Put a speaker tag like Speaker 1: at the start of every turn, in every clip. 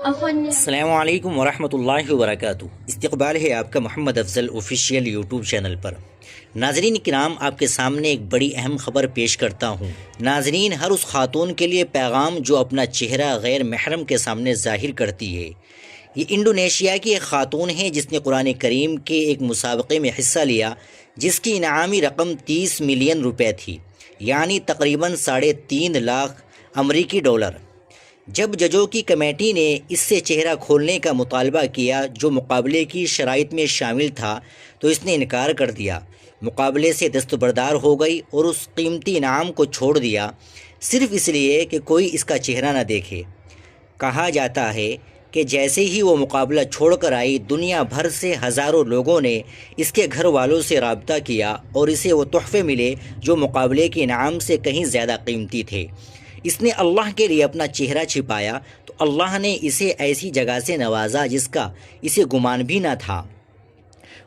Speaker 1: السلام علیکم ورحمۃ اللہ وبرکاتہ۔ استقبال ہے آپ کا محمد افضل آفیشیل یوٹیوب چینل پر۔ ناظرین کرام، آپ کے سامنے ایک بڑی اہم خبر پیش کرتا ہوں۔ ناظرین، ہر اس خاتون کے لیے پیغام جو اپنا چہرہ غیر محرم کے سامنے ظاہر کرتی ہے۔ یہ انڈونیشیا کی ایک خاتون ہے جس نے قرآن کریم کے ایک مسابقے میں حصہ لیا جس کی انعامی رقم 30 ملین روپے تھی، یعنی تقریباً 3.5 لاکھ امریکی ڈالر۔ جب ججوں کی کمیٹی نے اس سے چہرہ کھولنے کا مطالبہ کیا جو مقابلے کی شرائط میں شامل تھا تو اس نے انکار کر دیا، مقابلے سے دستبردار ہو گئی اور اس قیمتی انعام کو چھوڑ دیا صرف اس لیے کہ کوئی اس کا چہرہ نہ دیکھے۔ کہا جاتا ہے کہ جیسے ہی وہ مقابلہ چھوڑ کر آئی، دنیا بھر سے ہزاروں لوگوں نے اس کے گھر والوں سے رابطہ کیا اور اسے وہ تحفے ملے جو مقابلے کے انعام سے کہیں زیادہ قیمتی تھے۔ اس نے اللہ کے لیے اپنا چہرہ چھپایا تو اللہ نے اسے ایسی جگہ سے نوازا جس کا اسے گمان بھی نہ تھا۔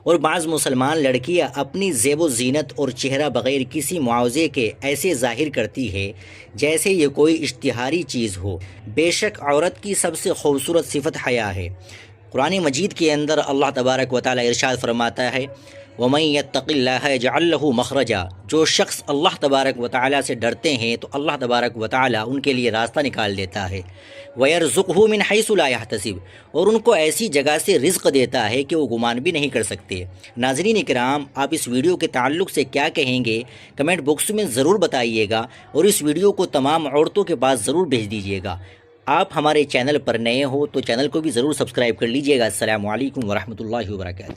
Speaker 1: اور بعض مسلمان لڑکیاں اپنی زیب و زینت اور چہرہ بغیر کسی معاوضے کے ایسے ظاہر کرتی ہے جیسے یہ کوئی اشتہاری چیز ہو۔ بے شک عورت کی سب سے خوبصورت صفت حیا ہے۔ قرآن مجید کے اندر اللہ تبارک و تعالی ارشاد فرماتا ہے، وَمَن يَتَّقِ اللَّهَ يَجْعَل لَّهُ مَخْرَجًا، جو شخص اللہ تبارک و تعالی سے ڈرتے ہیں تو اللہ تبارک و تعالی ان کے لیے راستہ نکال دیتا ہے۔ وَيَرْزُقْهُ مِنْ حَيْثُ لَا يَحْتَسِبُ، اور ان کو ایسی جگہ سے رزق دیتا ہے کہ وہ گمان بھی نہیں کر سکتے۔ ناظرین کرام، آپ اس ویڈیو کے تعلق سے کیا کہیں گے کمنٹ باکس میں ضرور بتائیے گا، اور اس ویڈیو کو تمام عورتوں کے پاس ضرور بھیج دیجیے گا۔ آپ ہمارے چینل پر نئے ہو تو چینل کو بھی ضرور سبسکرائب کر لیجیے گا۔ السلام علیکم ورحمۃ اللہ وبرکاتہ۔